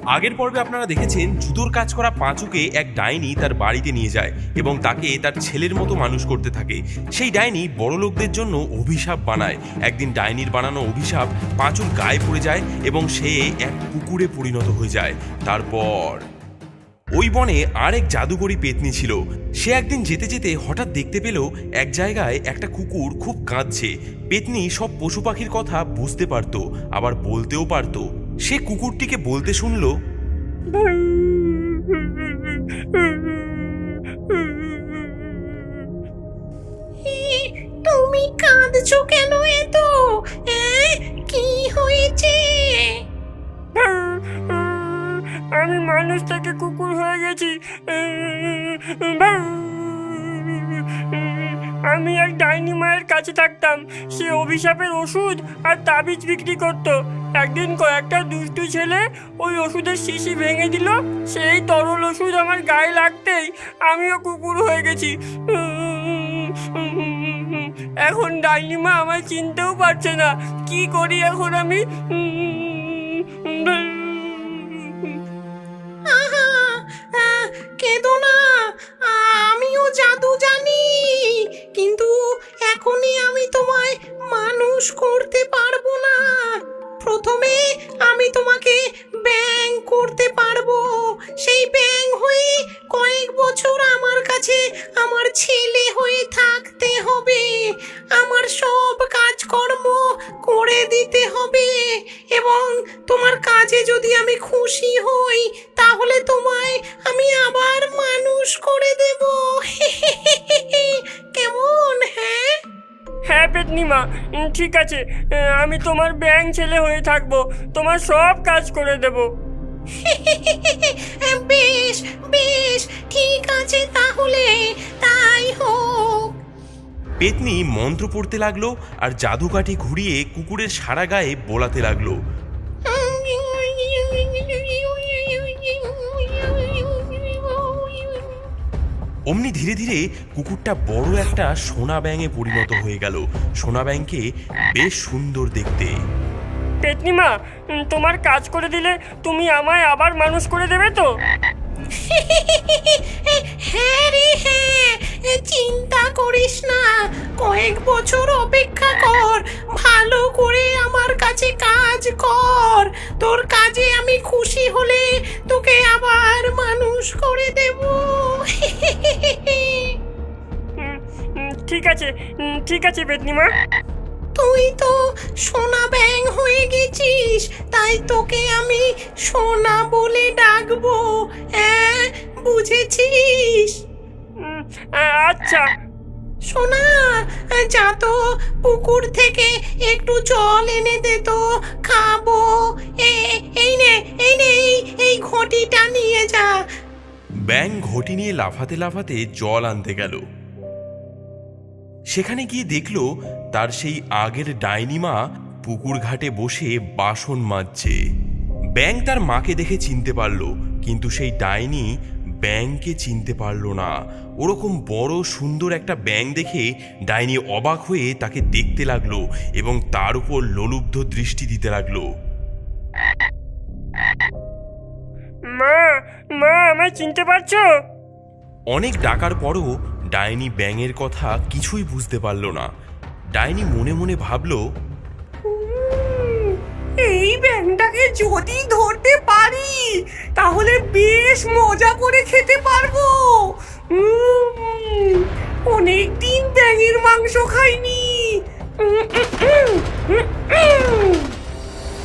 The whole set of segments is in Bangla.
আগের পর্বে আপনারা দেখেছেন জুতোর কাজ করা পাঁচুকে এক ডাইনি তার বাড়িতে নিয়ে যায় এবং তাকে তার ছেলের মতো মানুষ করতে থাকে। সেই ডাইনি বড় লোকদের জন্য অভিশাপ বানায়। একদিন ডাইনির বানানো অভিশাপ পাঁচুর গায়ে পড়ে যায় এবং সে এক কুকুরে পরিণত হয়ে যায়। তারপর ওই বনে আরেক জাদুকরি পেতনি ছিল। সে একদিন যেতে যেতে হঠাৎ দেখতে পেল এক জায়গায় একটা কুকুর খুব কাঁদছে। পেতনি সব পশু পাখির কথা বুঝতে পারত, আবার বলতেও পারত। সে কুকুরটিকে বলতে শুনল, তুমি কাঁদছো কেন এত? কি হয়েছে? আমি মানুষ থেকে কুকুর হয়ে গেছি। আমি এক ডাইনি মায়ের কাছে থাকতাম। সে অভিশাপের ওষুধ আর তাবিজ বিক্রি করত। একদিন কয়েকটা দুষ্টু ছেলে ওই ওষুধের শিশি ভেঙে দিল। সেই তরল ওষুধ আমার গায়ে লাগতেই আমিও কুকুর হয়ে গেছি। এখন ডাইনি মা আমায় চিনতেও পারছে না। কি করি এখন আমি? কেঁদো না, আমিও জাদু জানি, কিন্তু এখনই আমি তোমায় মানুষ করতে পারবো না। প্রথমে আমি তোমাকে ব্যাঙ করতে পারবো। সেই ব্যাঙ হয়ে কয়েক বছর আমার কাছে আমার ছেলে হয়ে থাকতে হবে। আমার সব কাজকর্ম করে দিতে হবে এবং তোমার কাজে যদি আমি খুশি হই তাহলে তোমায় আমি আবার মানুষ করে দেব। কেমন? হ্যাঁ পেতনিমা, ঠিক আছে। আমি তোমার ব্যাঙ ছেলে হয়ে থাকবো, তোমার সব কাজ করে দেব। বেশ বেশ, ঠিক আছে, তাহলে তাই হোক। পেতনি মন্ত্র পড়তে লাগলো আর জাদুকাঠি ঘুরিয়ে কুকুরের সারা গায়ে বোলাতে লাগলো। অমনি ধীরে ধীরে কুকুরটা বড় একটা সোনা ব্যাঙে পরিণত হয়ে গেল। সোনা ব্যাঙকে বেশ সুন্দর দেখতে। পেতনিমা, তোমার কাজ করে দিলে তুমি আমায় আবার মানুষ করে দেবে তো? হ্যাঁ রে হ্যাঁ, চিন্তা করিস না, কয়েক বছর অপেক্ষা কর, ভালো করে আমার কাছে কাজ কর। তোর কাজে আমি খুশি হলে তোকে আবার মানুষ করে দেব। ঠিক আছে, ঠিক আছে পেতনিমা। তুই তো সোনা ব্যাঙ হয়ে গেছিস, তাই তোকে আমি সোনা বলে ডাকবো। বুঝেছিস? আচ্ছা। সোনা, যা তো পুকুর থেকে একটু জল এনে দে তো, খাবো। এই নে এই ঘটিটা নিয়ে যা। ব্যাঙ ঘটি নিয়ে লাফাতে লাফাতে জল আনতে গেল। সেখানে গিয়ে দেখলো তার সেই আগের ডাইনি মা পুকুর ঘাটে বসে বাসন মাজছে। ব্যাঙ তার মাকে দেখে চিনতে পারলো, কিন্তু সেই ডাইনি ব্যাঙকে চিনতে পারলো না। ওরকম বড় সুন্দর একটা ব্যাঙ দেখে ডাইনি অবাক হয়ে তাকে দেখতে লাগলো এবং তার উপর লোলুব্ধ দৃষ্টি দিতে লাগলো। মা, মা, আমায় চিনতে পারছো? অনেক ডাকার পরও ডাইনি ব্যাঙের কথা কিছুই বুঝতে পারল না। ডাইনি মনে মনে ভাবল, এই ব্যাঙটাকে যদি ধরতে পারি তাহলে বেশ মজা করে খেতে পারবো। অনেক দিন ব্যাঙের মাংস খাইনি।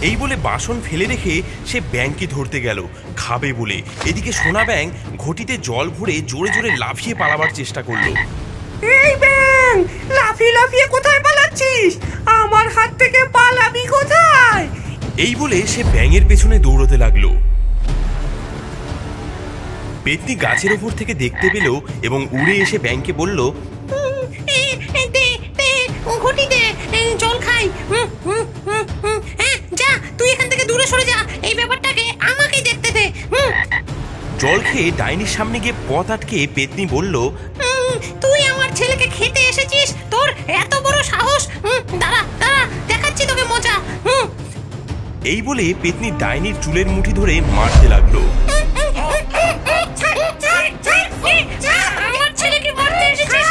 এই বলে বাসন ফেলে রেখে সে ব্যাঙকে ধরতে গেল খাবে বলে। এদিকে সোনা ব্যাঙ ঘটিতে জল ভরে জোরে জোরে লাফিয়ে পালাবার চেষ্টা করলো। এই ব্যাঙ, লাফিয়ে লাফিয়ে কোথায় পালাচ্ছিস? আমার হাত থেকে পালাবি কোথায়? এই বলে সে ব্যাঙের পেছনে দৌড়তে লাগলো। পেতনি গাছের ওপর থেকে দেখতে পেল এবং উড়ে এসে ব্যাঙকে বলল, ঘটি দে, জল খাই। যা, তুই এখান থেকে দূরে সরে যা, এই ব্যাপারটাকে আমাকেই দেখতে দে। জল খেয়ে ডাইনির সামনে গিয়ে পথ আটকে পেতনি বলল, তুই আমার ছেলেকে খেতে এসেছিস? তোর এত বড় সাহস? দাঁড়া দাঁড়া, দেখাচ্ছি তোকে মজা। এই বলে পেতনি ডাইনির চুলের মুঠি ধরে মারতে লাগলো। আমার ছেলেকে মারতে এসেছিস?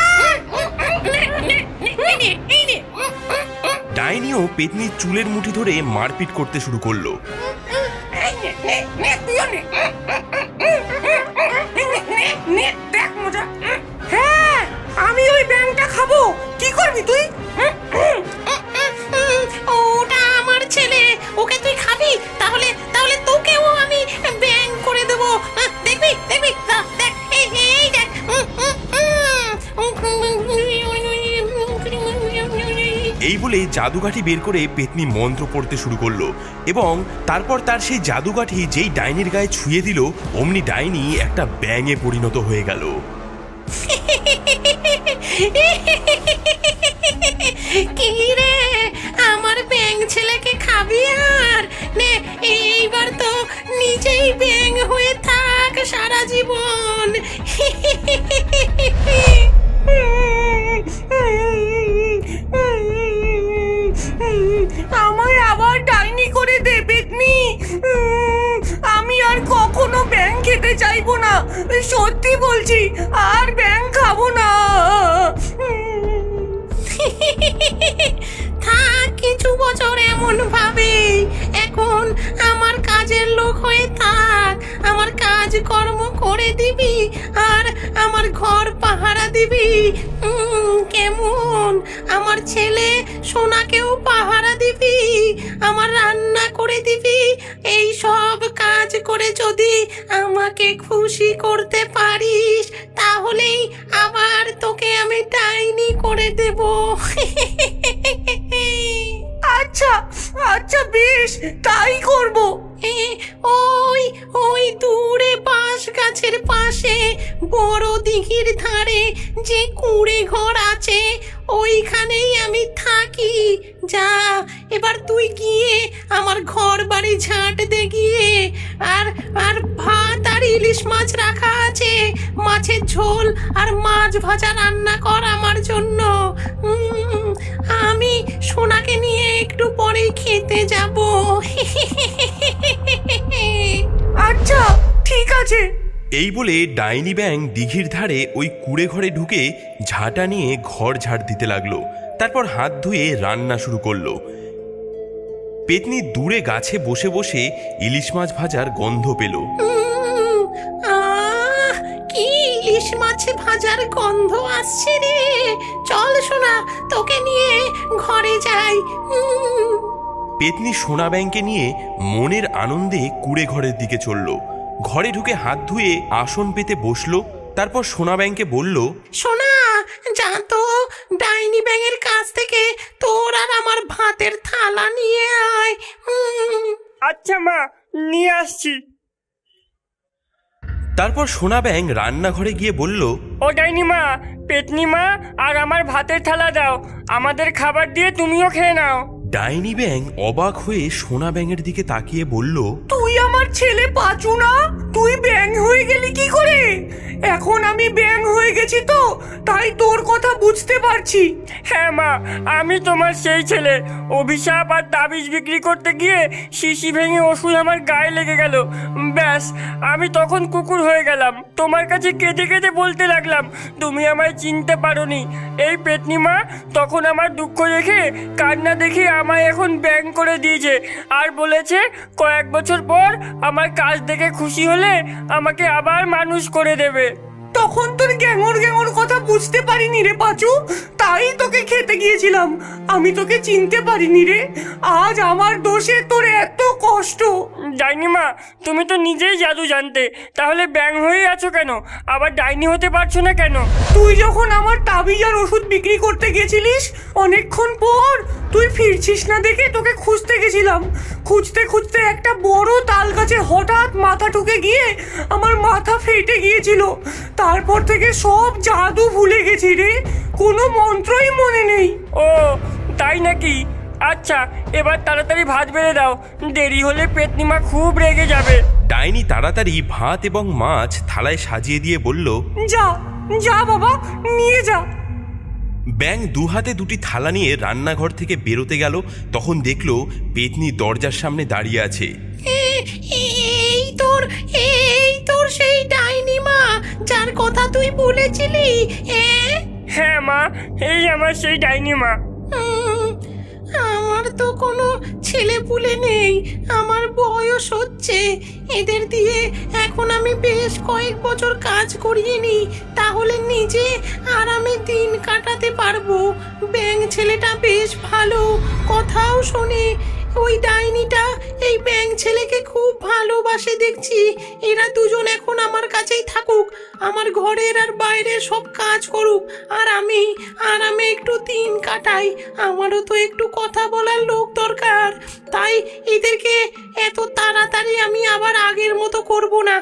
ডাইনিও পেতনির চুলের মুঠি ধরে মারপিট করতে শুরু করলো। হ্যাঁ, আমি ওই ব্যাংকটা খাবো। কি করবি তুই? ওটা আমার ছেলে, ওকে তুই খাবি? তাহলে তাহলে তোকেও আমি ব্যাংক করে দেবো। দেখবি দেখবি, দেখ এই দেখ। এই বলে জাদুকাঠি বের করে পেতনি মন্ত্র পড়তে শুরু করলো এবং তারপর তার সেই জাদুকাঠি যেই ডাইনির গায়ে ছুঁয়ে দিল, অমনি ডাইনি একটা ব্যাঙে পরিণত হয়ে গেল। কি রে, আমার ব্যাঙ ছেলেকে খাবি? আর নে, এইবার তো নিজেই ব্যাঙ হয়ে থাক সারা জীবন। আমায় আবার ডাইনি করে দে পেতনি। আমি আর কখনো ব্যাঙ খেতে চাইবো না, সত্যি বলছি, আর ব্যাঙ খাবো না। থাক কিছু বছর এমন ভাবে, এখন আমার কাজের লোক হয়ে থাক, আমার কাজ কর্ম করে দিবি আর আমার ঘর পাহারা দিবি। কেমন? আমার ছেলে সোনাকেও পাহারা দিবি, আমার রান্না করে দিবি। এই সব কাজ করে যদি আমাকে খুশি করতে পারিস, তাহলেই আবার তোকে আমি ডাইনি করে দেব। আচ্ছা আচ্ছা, বেশ, তাই করব। ওই ওই দূরে বাঁশ গাছের পাশে বড় দিঘির ধারে যে কুঁড়ে ঘর আছে, ওইখানেই আমি থাকি। যা, এবার তুই গিয়ে আমার ঘর বাড়ি ঝাঁট দে গিয়ে। আর আর ভাত আর ইলিশ মাছ রাখা আছে, মাছের ঝোল আর মাছ ভাজা রান্না কর আমার জন্য। আমি সোনাকে নিয়ে একটু পরেই খেতে যাব। আচ্ছা ঠিক আছে। এই বলে ডাইনি ব্যাং দিঘির ধারে ওই কুঁড়ে ঘরে ঢুকে ঝাঁটা নিয়ে ঘর ঝাড় দিতে লাগলো। তারপর হাত ধুয়ে রান্না শুরু করলো। পেতনি দূরে গাছে বসে বসে ইলিশ মাছ ভাজার গন্ধ পেল। কি ইলিশ মাছ ভাজার গন্ধ আসছে রে! চল সোনা, তোকে নিয়ে ঘরে যাই। পেতনি সোনা ব্যাংকে নিয়ে মনের আনন্দে কুঁড়ে ঘরের দিকে চলল। ঘরে ঢুকে হাত ধুয়ে আসন পেতে বসলো। তারপর সোনা ব্যাংকে বলল, সোনা, যা তো ডাইনি ব্যাঙের কাছ থেকে তোর আর আমার ভাতের থালা নিয়ে আয়। আচ্ছা মা, নিয়ে আসছি। তারপর সোনা ব্যাং রান্নাঘরে গিয়ে বলল, ও ডাইনি মা, পেতনি মা, আর আমার ভাতের থালা দাও, আমাদের খাবার দিয়ে তুমিও খেয়ে নাও। ডাইনি ব্যাং অবাক হয়ে সোনা ব্যাঙের দিকে তাকিয়ে বলল, তুই আমার ছেলে পাচু না? তুই ব্যাঙ হয়ে গেলি কি করে? এখন আমি ব্যাঙ হয়ে গেছি তো, তাই তোর কথা বুঝতে পারছি। হ্যাঁ মা, আমি তোমার সেই ছেলে। অভিশাপ আর তাবিজ বিক্রি করতে গিয়ে শিশি ভেঙে ওষুধ আমার গায়ে লেগে গেল। ব্যাস, আমি তখন কুকুর হয়ে গেলাম। তোমার কাছে কেঁদে কেঁদে বলতে লাগলাম, তুমি আমায় চিনতে পারোনি। এই পেতনি মা তখন আমার দুঃখ দেখে, কান্না দেখে আমায় এখন ব্যাঙ করে দিয়েছে আর বলেছে কয়েক বছর পর আমার কাজ দেখে খুশি হলে আমাকে আবার মানুষ করে দেবে। তখন তোর গ্যাঙর গ্যাঙর কথা বুঝতে পারিনি রে পাচু, তাই তোকে খেতে গিয়েছিলাম। আমি তোকে চিনতে পারিনি রে, আজ আমার দোষে তোর এত কষ্ট। ডাইনি মা, তুমি তো নিজেই জাদু জানতে, তাহলে ব্যাঙ হয়ে আছো কেন? আবার ডাইনি হতে পারছো না কেন? তুই যখন আমার তাবিজ আর ওষুধ বিক্রি করতে গেছিলিস, অনেকক্ষণ পর তুই ফিরছিস না দেখে তোকে খুঁজতে গেছিলাম। খুঁজতে খুঁজতে একটা বড় তাল গাছে হঠাৎ মাথা ঢুকে গিয়ে আমার মাথা ফেটে গিয়েছিল। তারপর থেকে সব জাদু ভুলে গেছি রে, কোনো মন্ত্রই মনে নেই। ও তাই নাকি? আচ্ছা, এবার তাড়াতাড়ি ভাত বেড়ে দাও, দেরি হলে পেতনিমা খুব রেগে যাবে। ডাইনি তাড়াতাড়ি ভাত এবং মাছ থালায় সাজিয়ে দিয়ে বলল, যা যা বাবা, নিয়ে যা। ব্যাঙ দু হাতে দুটি থালা নিয়ে রান্নাঘর থেকে বেরোতে গেল, তখন দেখলো পেতনি দরজার সামনে দাঁড়িয়ে আছে। এই তোর সেই ডাইনি মা যার কথা তুই বলেছিলি। হ্যাঁ মা, এই আমার সেই ডাইনি মা। আমার তো কোনো ছেলে পুলে নেই, আমার বয়স হচ্ছে, এদের দিয়ে এখন আমি বেশ কয়েক বছর কাজ করিয়ে নি, তাহলে নিজে আরামে দিন কাটাতে পারবো। ব্যাঙ ছেলেটা বেশ ভালো, কথাও শোনে। ওই ডাইনিটা এই ব্যাঙ ছেলেকে খুব ভালোবাসে দেখছি। এরা দুজন এখন আমার কাছেই থাকুক, আমার ঘরের আর বাইরের সব কাজ করুক, আর আমি আরামে একটু দিন কাটাই। আমারও তো একটু কথা বলার লোক দরকার, তাই এদেরকে এত তাড়াতাড়ি আমি আবার আগের মতো করব না।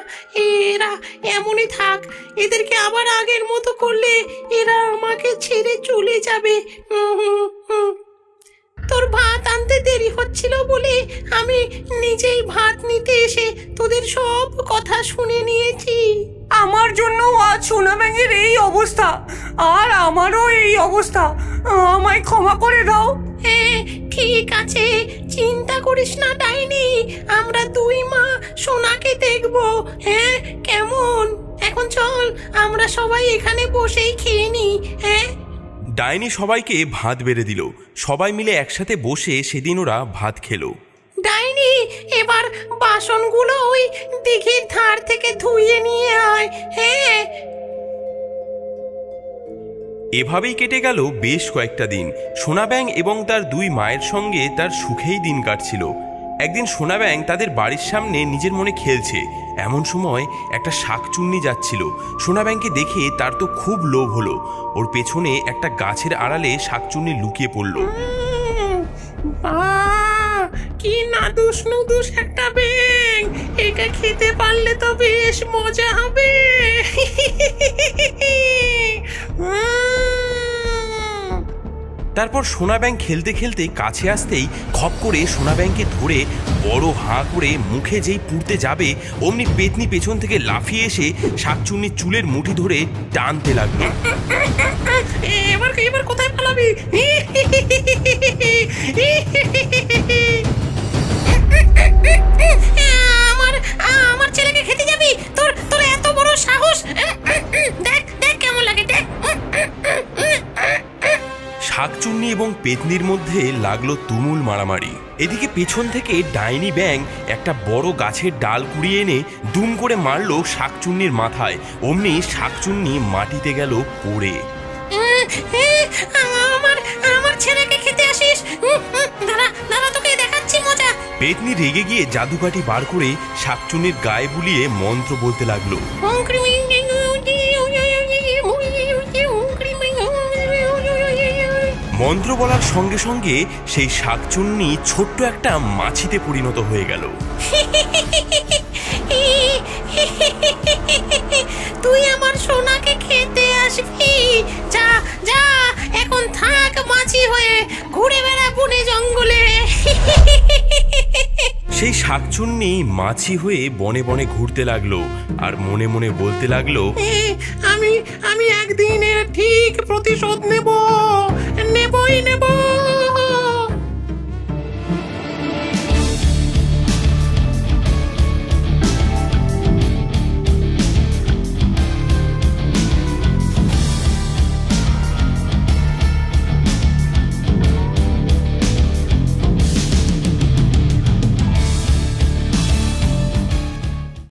এরা এমনই থাক, এদেরকে আবার আগের মতো করলে এরা আমাকে ছেড়ে চলে যাবে। তোর ভাত আনতে দেরি হচ্ছিল বলে আমি নিজেই ভাত নিতে এসে তোদের সব কথা শুনে নিয়েছি। আমার জন্য আজ সোনা ব্যাঙের এই অবস্থা, আর আমারও এই অবস্থা, আমায় ক্ষমা করে দাও। হ্যাঁ ঠিক আছে, চিন্তা করিস না ডাইনি, আমরা দুই মা সোনাকে দেখবো। হ্যাঁ কেমন? এখন চল আমরা সবাই এখানে বসেই খেয়ে নি। হ্যাঁ। ডাইনি সবাইকে ভাত বেড়ে দিল, সবাই মিলে একসাথে বসে সেদিন ওরা ভাত খেলো। ডাইনি এবার বাসনগুলো ওই দিঘির ধার থেকে ধুইয়ে নিয়ে আয়। হ্যাঁ। এভাবেই কেটে গেল বেশ কয়েকটা দিন। সোনা ব্যাঙ এবং তার দুই মায়ের সঙ্গে তার সুখেই দিন কাটছিল। একদিন সোনা ব্যাঙ তাদের বাড়ির সামনে নিজের মনে খেলছে, এমন সময় একটা শাকচুন্নি যাচ্ছিল। সোনা ব্যাঙকে দেখে তার তো খুব লোভ হলো, ওর পেছনে একটা গাছের আড়ালে শাকচুন্নি লুকিয়ে পড়ল। কি নাদুস নুদুস একটা ব্যাঙ, একে খেতে পারলে তো বেশ মজা হবে। তারপর সোনা ব্যাঙ খেলতে খেলতে কাছে আসতেই খপ করে সোনা ব্যাঙকে ধরে বড় হাঁ করে মুখে যেই পুড়তে যাবে, অমনি পেতনি পেছন থেকে লাফিয়ে এসে শাকচুন্নির চুলের মুঠি ধরে টানতে লাগলো। এবার কোথায় পালাবি? আমার ছেলেকে খেতে যাবি? তোর এত বড় সাহস! দেখ কেমন লাগে, দেখ। শাকচুন্নি এবং পেতনির মধ্যে লাগলো তুমুল মারামারি। এদিকে পেছন থেকে ডাইনি ব্যাঙ একটা বড় গাছের ডাল কুড়িয়ে এনে দুম করে মারলো শাকচুন্নির মাথায়, অমনি শাকচুন্নি মাটিতে গেল পড়ে। আমার ছেলেকে খেতে আসিস? দাঁড়া তোকে দেখাচ্ছি মজা। পেতনি রেগে গিয়ে জাদুকাঠি বার করে শাকচুন্নির গায়ে বুলিয়ে মন্ত্র বলতে লাগলো। মন্ত্র বলার সঙ্গে সঙ্গে সেই শাকচুন্নি ছোট্ট একটা মাছিতে পরিণত হয়ে গেল। তুই আমার সোনাকে খেতে আসবি? যা যা, এখন থাক মাছি হয়ে, ঘুরে বেড়া বনে জঙ্গলে। সেই শাকচুন্নি মাছি হয়ে বনে বনে ঘুরতে লাগলো আর মনে মনে বলতে লাগলো, আমি একদিন এর ঠিক প্রতিশোধ নেবই নেব।